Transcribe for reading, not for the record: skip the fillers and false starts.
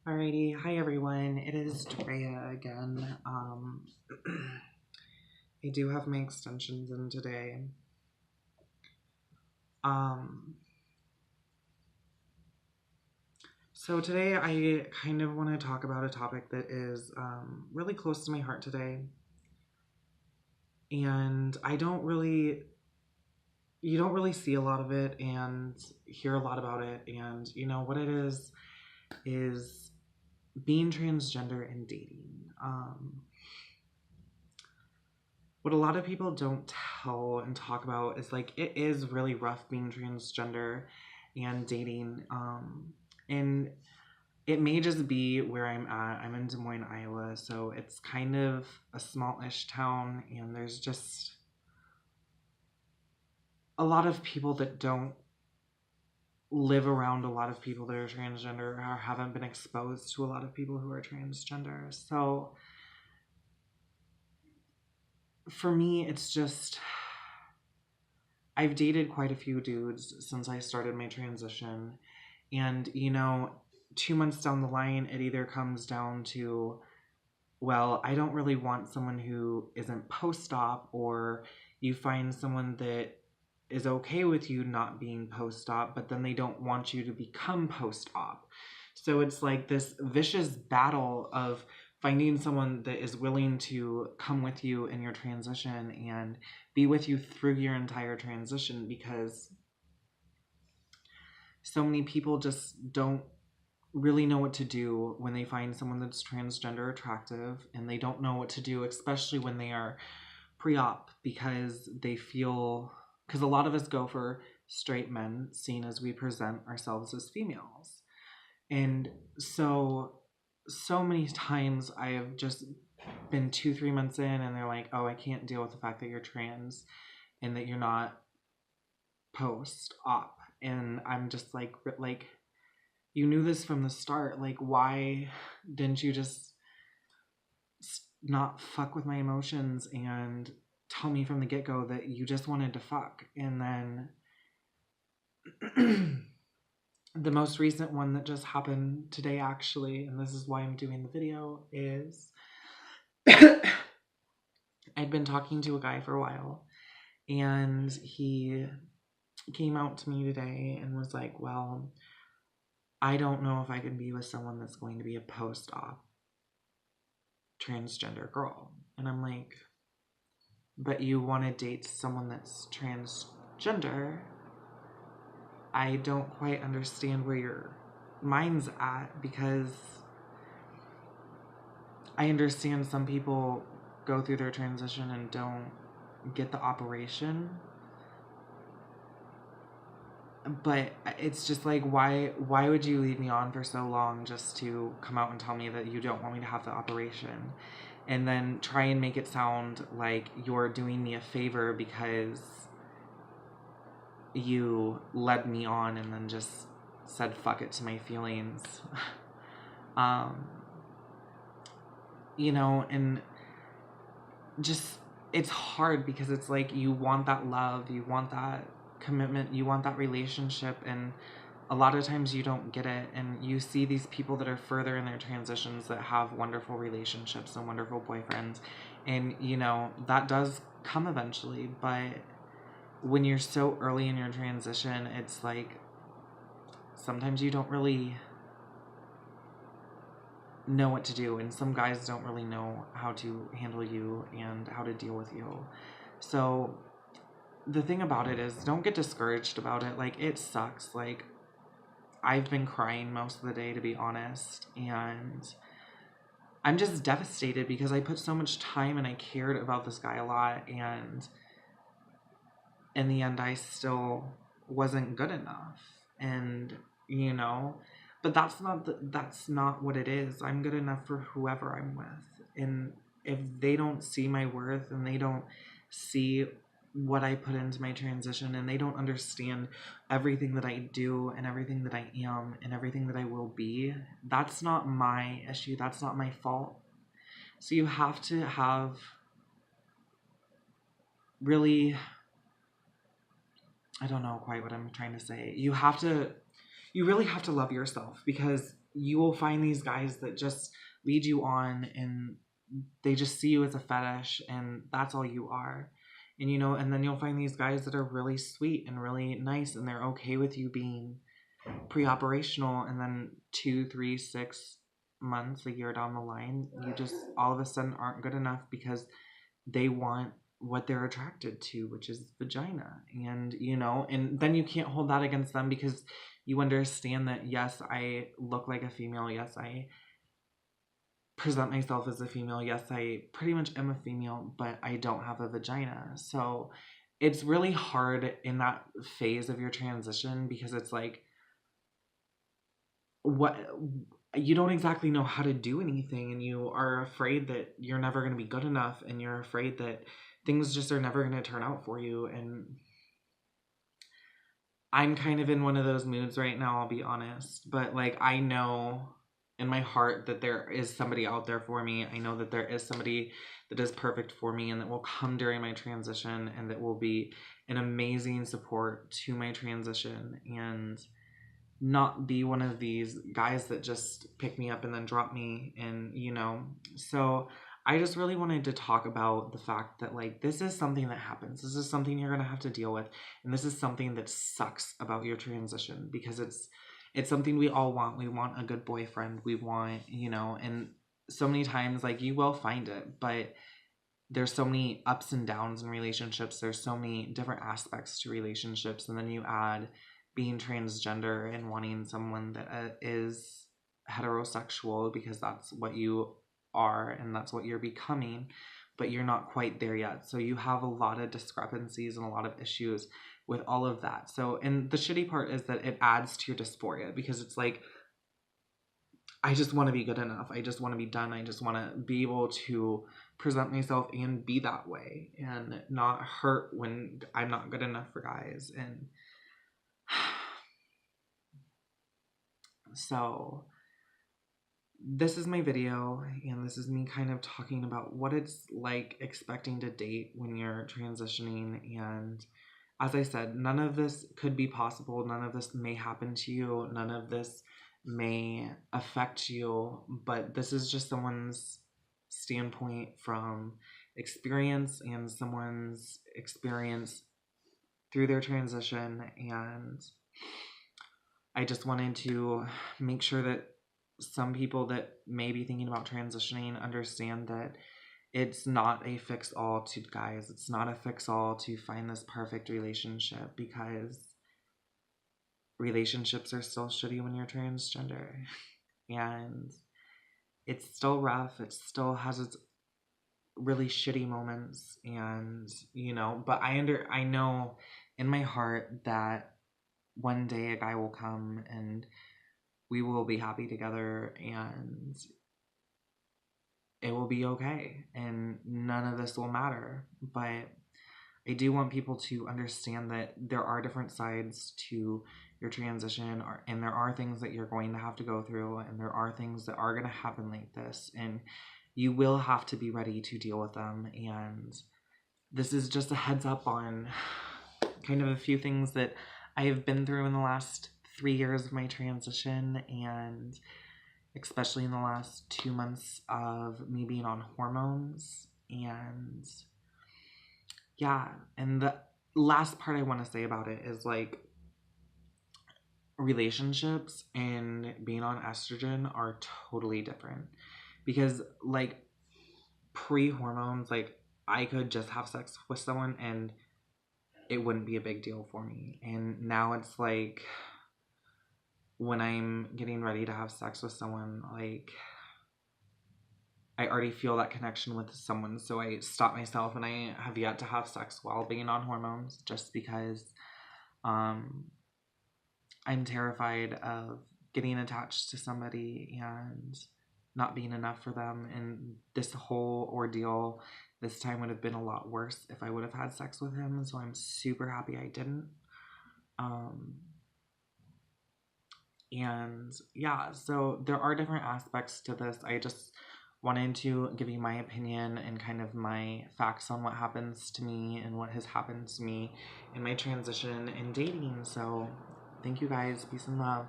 Alrighty, hi everyone. It is Drea again. I do have my extensions in today. So today I kind of want to talk about a topic that is really close to my heart today, and you don't really see a lot of it and hear a lot about it. And you know what it is being transgender and dating. What a lot of people don't tell and talk about is like it is really rough being transgender and dating. And it may just be where I'm at. I'm in Des Moines, Iowa, so it's kind of a smallish town, and there's just a lot of people that don't live around a lot of people that are transgender or haven't been exposed to a lot of people who are transgender. So for me, it's just, I've dated quite a few dudes since I started my transition. And, 2 months down the line, it either comes down to, well, I don't really want someone who isn't post-op, or you find someone that is okay with you not being post-op, but then they don't want you to become post-op. So it's like this vicious battle of finding someone that is willing to come with you in your transition and be with you through your entire transition, because so many people just don't really know what to do when they find someone that's transgender attractive, and they don't know what to do, especially when they are pre-op, because a lot of us go for straight men, seeing as we present ourselves as females. And so many times I have just been 2-3 months in, and they're like, oh, I can't deal with the fact that you're trans and that you're not post-op. And I'm just like, you knew this from the start. Like, why didn't you just not fuck with my emotions and tell me from the get-go that you just wanted to fuck? And then the most recent one that just happened today, actually, and this is why I'm doing the video, is I'd been talking to a guy for a while, and he came out to me today and was like, well, I don't know if I can be with someone that's going to be a post-op transgender girl. And I'm like, but you want to date someone that's transgender? I don't quite understand where your mind's at, because I understand some people go through their transition and don't get the operation, but it's just like, why would you lead me on for so long just to come out and tell me that you don't want me to have the operation, and then try and make it sound like you're doing me a favor because you led me on and then just said fuck it to my feelings. And just, it's hard, because it's like you want that love, you want that commitment, you want that relationship, and a lot of times you don't get it. And you see these people that are further in their transitions that have wonderful relationships and wonderful boyfriends, and that does come eventually. But when you're so early in your transition, it's like sometimes you don't really know what to do, and some guys don't really know how to handle you and how to deal with you. So the thing about it is, don't get discouraged about it. Like, it sucks. Like, I've been crying most of the day, to be honest, and I'm just devastated because I put so much time and I cared about this guy a lot, and in the end I still wasn't good enough. And but that's not what it is. I'm good enough for whoever I'm with, and if they don't see my worth, and they don't see what I put into my transition, and they don't understand everything that I do and everything that I am and everything that I will be, that's not my issue. That's not my fault. So you have to have really, I don't know quite what I'm trying to say. You really have to love yourself, because you will find these guys that just lead you on, and they just see you as a fetish, and that's all you are. And and then you'll find these guys that are really sweet and really nice, and they're okay with you being pre-operational, and then 2, 3, 6 months, a year down the line, you just all of a sudden aren't good enough because they want what they're attracted to, which is vagina. And then you can't hold that against them, because you understand that, yes, I look like a female, yes, I present myself as a female, yes, I pretty much am a female, but I don't have a vagina. So it's really hard in that phase of your transition, because it's like, what, you don't exactly know how to do anything, and you are afraid that you're never going to be good enough, and you're afraid that things just are never going to turn out for you. And I'm kind of in one of those moods right now, I'll be honest, but like, I know in my heart that there is somebody out there for me. I know that there is somebody that is perfect for me, and that will come during my transition, and that will be an amazing support to my transition, and not be one of these guys that just pick me up and then drop me. And so I just really wanted to talk about the fact that, like, this is something that happens, this is something you're going to have to deal with, and this is something that sucks about your transition, because it's something we all want. We want a good boyfriend, we want, and so many times, like, you will find it, but there's so many ups and downs in relationships, there's so many different aspects to relationships, and then you add being transgender and wanting someone that is heterosexual, because that's what you are and that's what you're becoming, but you're not quite there yet. So you have a lot of discrepancies and a lot of issues with all of that. So, and the shitty part is that it adds to your dysphoria, because it's like, I just want to be good enough, I just want to be done, I just want to be able to present myself and be that way, and not hurt when I'm not good enough for guys. And so this is my video, and this is me kind of talking about what it's like expecting to date when you're transitioning. And as I said, none of this could be possible, none of this may happen to you, none of this may affect you, but this is just someone's standpoint from experience, and someone's experience through their transition. And I just wanted to make sure that some people that may be thinking about transitioning understand that it's not a fix-all to guys. It's not a fix-all to find this perfect relationship, because relationships are still shitty when you're transgender. And it's still rough. It still has its really shitty moments. And, but I know in my heart that one day a guy will come, and we will be happy together, and it will be okay, and none of this will matter. But I do want people to understand that there are different sides to your transition, and there are things that you're going to have to go through, and there are things that are going to happen like this, and you will have to be ready to deal with them. And this is just a heads up on kind of a few things that I have been through in the last 3 years of my transition, and especially in the last 2 months of me being on hormones. And yeah, and the last part I want to say about it is, like, relationships and being on estrogen are totally different, because, like, pre-hormones, like, I could just have sex with someone and it wouldn't be a big deal for me. And now it's like, when I'm getting ready to have sex with someone, like, I already feel that connection with someone, so I stop myself, and I have yet to have sex while being on hormones, just because I'm terrified of getting attached to somebody and not being enough for them. And this whole ordeal this time would have been a lot worse if I would have had sex with him, so I'm super happy I didn't. And yeah, so there are different aspects to this. I just wanted to give you my opinion and kind of my facts on what happens to me and what has happened to me in my transition in dating. So thank you guys. Peace and love.